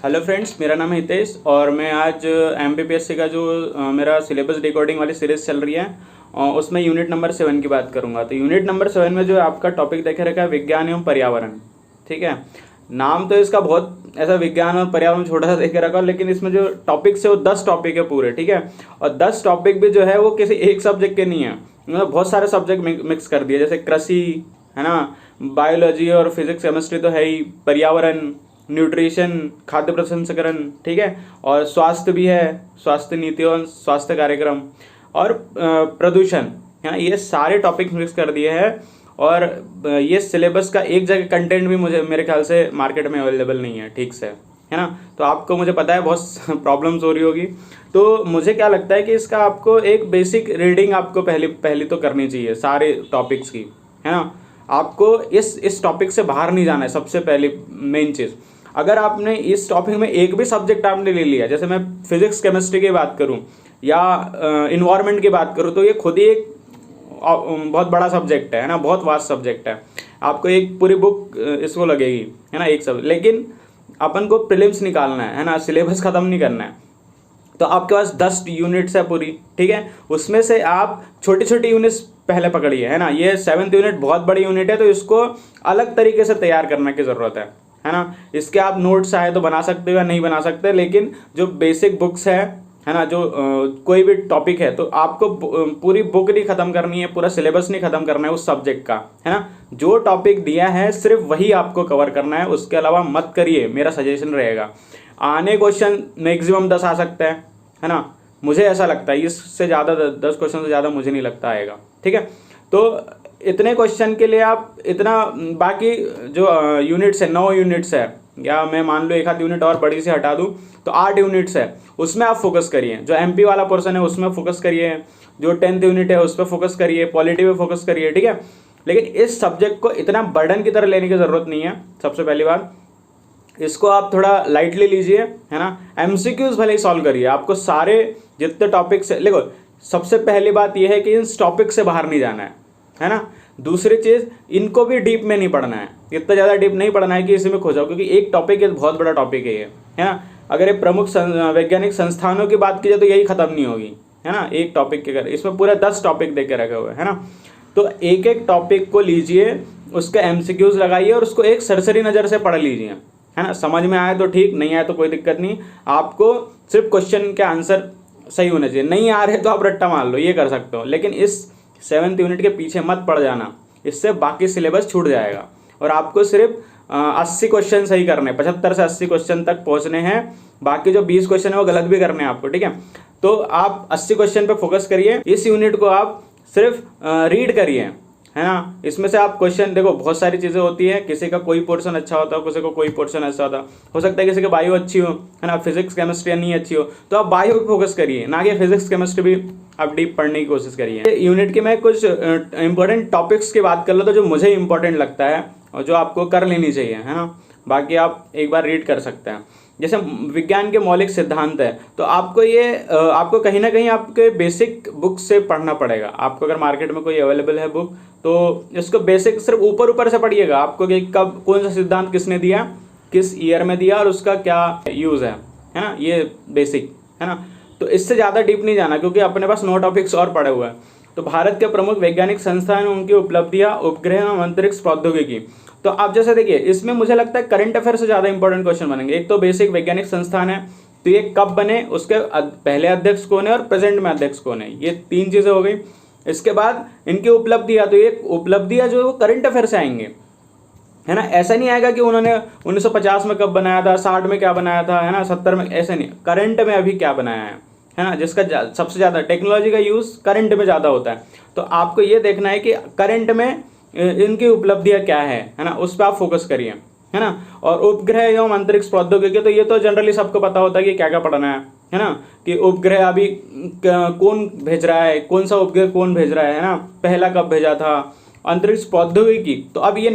Hello friends, मेरा नाम है हितेश और मैं आज एमपीपीएससी का जो मेरा सिलेबस डिकोडिंग वाली सीरीज़ चल रही है उसमें यूनिट नंबर 7 की बात करूंगा। तो यूनिट नंबर 7 में जो आपका टॉपिक देखे रखा है विज्ञान एवं पर्यावरण। ठीक है, नाम तो इसका बहुत ऐसा विज्ञान और पर्यावरण छोटा सा देखे रखा है, लेकिन इसमें जो टॉपिक्स है वो 10 टॉपिक है पूरे। ठीक है, और 10 टॉपिक भी जो है वो किसी एक सब्जेक्ट के नहीं है, मतलब बहुत सारे सब्जेक्ट मिक्स कर दिए, जैसे कृषि है ना, बायोलॉजी और फिजिक्स केमिस्ट्री तो है ही, पर्यावरण, न्यूट्रिशन, खाद्य प्रसंस्करण, ठीक है, और स्वास्थ्य भी है, स्वास्थ्य नीतियों, स्वास्थ्य कार्यक्रम और प्रदूषण है ना, ये सारे टॉपिक मिक्स कर दिए हैं। और ये सिलेबस का एक जगह कंटेंट भी मुझे मेरे ख्याल से मार्केट में अवेलेबल नहीं है ठीक से, है ना। तो आपको मुझे पता है बहुत प्रॉब्लम्स हो रही होगी, तो मुझे क्या लगता है कि इसका आपको एक बेसिक रीडिंग आपको पहली तो करनी चाहिए सारे टॉपिक्स की, है ना। आपको इस टॉपिक से बाहर नहीं जाना है, सबसे पहली मेन चीज़। अगर आपने इस टॉपिक में एक भी सब्जेक्ट आपने ले लिया, जैसे मैं फिजिक्स केमिस्ट्री की बात करूं या इन्वायरमेंट की बात करूं, तो ये खुद ही एक बहुत बड़ा सब्जेक्ट है ना, बहुत वास्ट सब्जेक्ट है। आपको एक पूरी बुक इसको लगेगी, है ना, एक सब। लेकिन अपन को प्रीलिम्स निकालना है ना, सिलेबस ख़त्म नहीं करना है। तो आपके पास 10 यूनिट्स है पूरी, ठीक है, उसमें से आप छोटी छोटी यूनिट्स पहले पकड़िए, है ना। ये 7th यूनिट बहुत बड़ी यूनिट है, तो इसको अलग तरीके से तैयार करने की ज़रूरत है ना। इसके आप नोट्स आए तो बना सकते हो या नहीं बना सकते, लेकिन जो बेसिक बुक्स है ना, जो कोई भी टॉपिक है, तो आपको पूरी बुक नहीं ख़त्म करनी है, पूरा सिलेबस नहीं ख़त्म करना है उस सब्जेक्ट का, है ना। जो टॉपिक दिया है सिर्फ वही आपको कवर करना है, उसके अलावा मत करिए, मेरा सजेशन रहेगा। आने क्वेश्चन मैक्सिमम 10 आ सकते हैं, है ना, मुझे ऐसा लगता है। इससे ज़्यादा 10 क्वेश्चन से ज़्यादा मुझे नहीं लगता आएगा, ठीक है। तो इतने क्वेश्चन के लिए आप इतना, बाकी जो यूनिट्स है 9 यूनिट्स है, या मैं मान लो एक आध यूनिट और बड़ी से हटा दूं तो 8 यूनिट्स है, उसमें आप फोकस करिए। जो एमपी वाला पोर्शन है उसमें फोकस करिए, जो 10th यूनिट है उस पर फोकस करिए, पॉलिटी पे फोकस करिए, ठीक है। लेकिन इस सब्जेक्ट को इतना बर्डन की तरह लेने की ज़रूरत नहीं है। सबसे पहली बात, इसको आप थोड़ा लाइटली लीजिए, है ना। एमसीक्यूज भले ही सॉल्व करिए, आपको सारे जितने टॉपिक्स है, देखो सबसे पहली बात यह है कि इन टॉपिक से बाहर नहीं जाना है ना। दूसरी चीज़, इनको भी डीप में नहीं पढ़ना है, इतना ज़्यादा डीप नहीं पढ़ना है कि इसी में खो जाओ, क्योंकि एक टॉपिक है, बहुत बड़ा टॉपिक है ये, है ना। अगर ये प्रमुख वैज्ञानिक संस्थानों की बात की जाए तो यही खत्म नहीं होगी, है ना, एक टॉपिक के कर, इसमें पूरे 10 टॉपिक दे के रखे हुए है ना। तो एक एक टॉपिक को लीजिए, उसके एमसीक्यूज लगाइए और उसको एक सरसरी नज़र से पढ़ लीजिए, है ना। समझ में आए तो ठीक, नहीं आए तो कोई दिक्कत नहीं। आपको सिर्फ क्वेश्चन के आंसर सही होने चाहिए, नहीं आ रहे तो आप रट्टा मार लो, ये कर सकते हो। लेकिन इस 7th यूनिट के पीछे मत पड़ जाना, इससे बाकी सिलेबस छूट जाएगा। और आपको सिर्फ 80 क्वेश्चन सही करने, 75 से 80 क्वेश्चन तक पहुंचने हैं। बाकी जो 20 क्वेश्चन है वो गलत भी करने हैं आपको, ठीक है। तो आप 80 क्वेश्चन पे फोकस करिए। इस यूनिट को आप सिर्फ रीड करिए, है ना। इसमें से आप क्वेश्चन देखो, बहुत सारी चीज़ें होती है, किसी का कोई पोर्शन अच्छा होता है, किसी को कोई पोर्शन ऐसा होता हो सकता है किसी का बायो अच्छी हो, है ना, फिजिक्स केमिस्ट्री नहीं अच्छी हो, तो आप बायो पे फोकस करिए, ना कि फिजिक्स केमिस्ट्री भी आप डीप पढ़ने की कोशिश करिए। यूनिट के मैं कुछ इंपॉर्टेंट टॉपिक्स की बात कर लो, तो जो मुझे इंपॉर्टेंट लगता है और जो आपको कर लेनी चाहिए, है ना, बाकी आप एक बार रीड कर सकते हैं। जैसे विज्ञान के मौलिक सिद्धांत है, तो आपको ये आपको कहीं ना कहीं आपके बेसिक बुक से पढ़ना पड़ेगा। आपको अगर मार्केट में कोई अवेलेबल है बुक, तो इसको बेसिक सिर्फ ऊपर ऊपर से पढ़िएगा, आपको कि कब कौन सा सिद्धांत किसने दिया, किस ईयर में दिया और उसका क्या यूज़ है ना, ये बेसिक, है ना। तो इससे ज़्यादा डीप नहीं जाना, क्योंकि अपने पास 9 टॉपिक्स और पड़े हुए हैं। तो भारत के प्रमुख वैज्ञानिक संस्थान, उनकी उपलब्धियाँ, उपग्रह एवं अंतरिक्ष प्रौद्योगिकी। तो आप जैसे देखिए, इसमें मुझे लगता है करंट अफेयर से ज़्यादा इंपॉर्टेंट क्वेश्चन बनेंगे। एक तो बेसिक वैज्ञानिक संस्थान है, तो ये कब बने, उसके पहले अध्यक्ष कौन है और प्रेजेंट में अध्यक्ष कौन है, ये 3 चीज़ें हो गई। इसके बाद इनकी उपलब्धियाँ, तो ये उपलब्धियाँ जो है वो करंट अफेयर से आएंगे, है ना। ऐसा नहीं आएगा कि उन्होंने 1950 में कब बनाया था, 60 में क्या बनाया था, है ना, 70 में, ऐसे नहीं। करंट में अभी क्या बनाया है ना, जिसका सबसे ज़्यादा टेक्नोलॉजी का यूज़ करंट में ज़्यादा होता है। तो आपको ये देखना है कि करंट में इनकी उपलब्धियाँ क्या है ना, उस पर आप फोकस करिए, है ना। और उपग्रह एवं अंतरिक्ष प्रौद्योगिकी, तो ये तो जनरली सबको पता होता है कि क्या क्या पढ़ना है ना, कि उपग्रह अभी कौन भेज रहा है, कौन सा उपग्रह कौन भेज रहा है ना, पहला कब भेजा था। अंतरिक्ष प्रौद्योगिकी, तो अब ये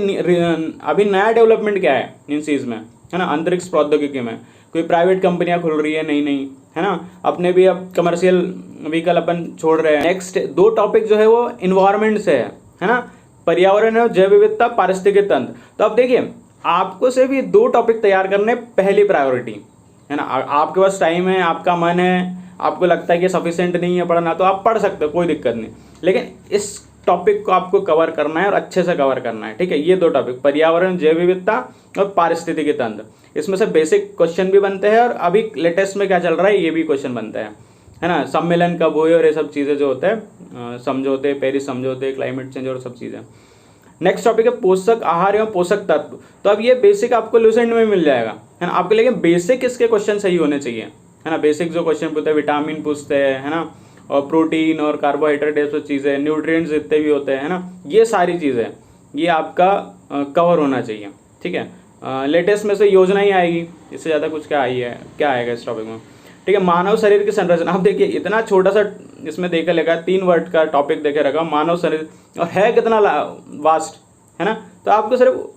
अभी नया डेवलपमेंट क्या है इन चीज़ में, है ना, अंतरिक्ष प्रौद्योगिकी में कोई प्राइवेट कंपनियां खुल रही है, नहीं, है ना। अपने भी अब कमर्शियल व्हीकल अपन छोड़ रहे हैं। नेक्स्ट 2 टॉपिक जो है वो इन्वायरमेंट से है ना, पर्यावरण और जैव विविधता, पारिस्थितिकी तंत्र। तो अब देखिए, आपको सिर्फ ये 2 टॉपिक तैयार करने पहली प्रायोरिटी, है ना। आपके पास टाइम है, आपका मन है, आपको लगता है कि सफिशिएंट नहीं है पढ़ना, तो आप पढ़ सकते हो, कोई दिक्कत नहीं। लेकिन इस टॉपिक को आपको कवर करना है और अच्छे से कवर करना है, ठीक है। ये 2 टॉपिक, पर्यावरण, जैव विविधता और पारिस्थितिकी तंत्र, इसमें से बेसिक क्वेश्चन भी बनते हैं और अभी लेटेस्ट में क्या चल रहा है ये भी क्वेश्चन बनते हैं, है ना। सम्मेलन कब हुए और ये सब चीज़ें जो होते हैं, समझौते, पेरिस समझौते, क्लाइमेट चेंज और सब चीज़ें। नेक्स्ट टॉपिक है पोषक आहार एवं पोषक तत्व। तो अब ये बेसिक आपको लूसेंट में मिल जाएगा, है ना आपके। लेकिन बेसिक इसके क्वेश्चन सही होने चाहिए, है ना। बेसिक जो क्वेश्चन पूछते हैं, विटामिन पूछते हैं, है ना, और प्रोटीन और कार्बोहाइड्रेट ये सब चीज़ें, न्यूट्रिएंट्स जितने भी होते हैं, है ना, ये सारी चीज़ें ये आपका कवर होना चाहिए, ठीक है। लेटेस्ट में से योजना ही आएगी, इससे ज़्यादा कुछ क्या आएगा इस टॉपिक में, ठीक है। मानव शरीर की संरचना, आप देखिए इतना छोटा सा इसमें देखे लगा, 3 वर्ड का टॉपिक देखे रखा, मानव शरीर, और है कितना वास्ट, है ना। तो आपको सिर्फ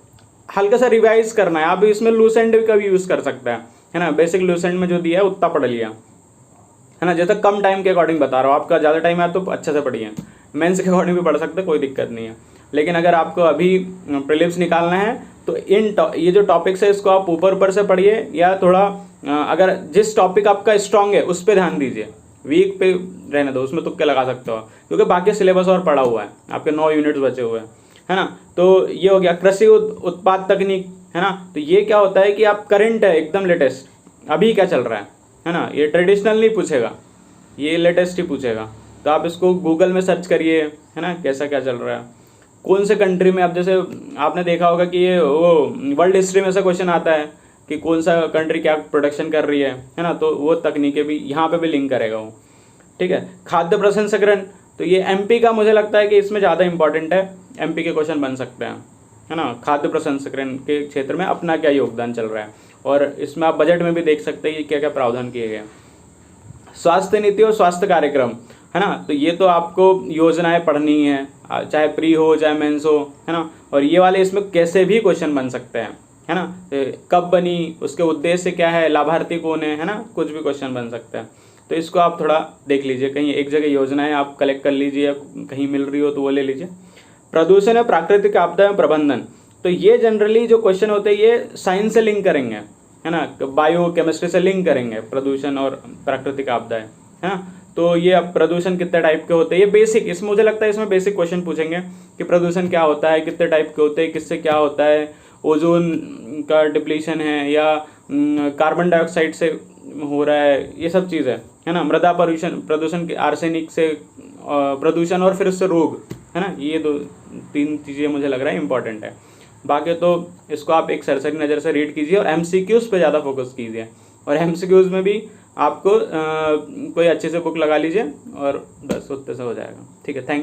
हल्का सा रिवाइज करना है। आप इसमें लूसेंट का भी यूज़ कर सकते हैं, है ना। बेसिक लूसेंट में जो दिया है उतना पढ़ लिया, है ना। जैसे कम टाइम के अकॉर्डिंग बता रहा हूँ, आपका ज़्यादा टाइम है तो अच्छे से पढ़िए, मेंस के अकॉर्डिंग भी पढ़ सकते हैं, कोई दिक्कत नहीं है। लेकिन अगर आपको अभी प्रीलिम्स निकालना है तो ये जो टॉपिक्स है इसको आप ऊपर से पढ़िए, या थोड़ा अगर जिस टॉपिक आपका स्ट्रांग है उस पर ध्यान दीजिए, वीक पे रहने दो, उसमें तुक्के लगा सकते हो, क्योंकि बाकी सिलेबस और पढ़ा हुआ है, आपके 9 यूनिट्स बचे हुए हैं, है ना। तो ये हो गया कृषि उत्पाद तकनीक, है ना। तो ये क्या होता है कि आप करंट है, एकदम लेटेस्ट, अभी क्या चल रहा है ना। ये ट्रेडिशनल नहीं पूछेगा, ये लेटेस्ट ही पूछेगा। तो आप इसको गूगल में सर्च करिए, है ना, कैसा क्या चल रहा है, कौन से कंट्री में। अब जैसे आपने देखा होगा कि ये वो वर्ल्ड हिस्ट्री में से क्वेश्चन आता है कि कौन सा कंट्री क्या प्रोडक्शन कर रही है ना, तो वो तकनीकें भी यहाँ पे भी लिंक करेगा वो, ठीक है। खाद्य प्रसंस्करण, तो ये एमपी का मुझे लगता है कि इसमें ज़्यादा इंपॉर्टेंट है, एमपी के क्वेश्चन बन सकते हैं, है ना। खाद्य प्रसंस्करण के क्षेत्र में अपना क्या योगदान चल रहा है, और इसमें आप बजट में भी देख सकते हैं कि क्या क्या प्रावधान किए गए। स्वास्थ्य नीति और स्वास्थ्य कार्यक्रम, है ना। तो ये तो आपको योजनाएं पढ़नी है, चाहे प्री हो चाहे मेंस हो, है ना। और ये वाले इसमें कैसे भी क्वेश्चन बन सकते हैं, है ना। कब बनी, उसके उद्देश्य क्या है, लाभार्थी कौन है ना, कुछ भी क्वेश्चन बन सकते हैं। तो इसको आप थोड़ा देख लीजिए, कहीं एक जगह योजनाएं आप कलेक्ट कर लीजिए, या कहीं मिल रही हो तो वो ले लीजिए। प्रदूषण और प्राकृतिक आपदा में प्रबंधन, तो ये जनरली जो क्वेश्चन होते हैं ये साइंस से लिंक करेंगे, है ना, बायो केमिस्ट्री से लिंक करेंगे, प्रदूषण और प्राकृतिक आपदाएं, है ना। तो ये अब प्रदूषण कितने टाइप के होते हैं, ये बेसिक, इसमें मुझे लगता है इसमें बेसिक क्वेश्चन पूछेंगे कि प्रदूषण क्या होता है, कितने टाइप के होते हैं, किससे क्या होता है, ओजोन का डिप्लीशन है या कार्बन डाइऑक्साइड से हो रहा है, ये सब चीज़ है ना। मृदा प्रदूषण के आर्सेनिक से प्रदूषण और फिर उससे रोग, है ना। ये 2-3 चीज़ें मुझे लग रहा है इंपॉर्टेंट है। बाकी तो इसको आप एक सरसरी नज़र से रीड कीजिए और एमसीक्यूज़ पे ज़्यादा फोकस कीजिए, और एमसीक्यूज़ में भी आपको कोई अच्छे से बुक लगा लीजिए और बस उतने से हो जाएगा, ठीक है। Thank you.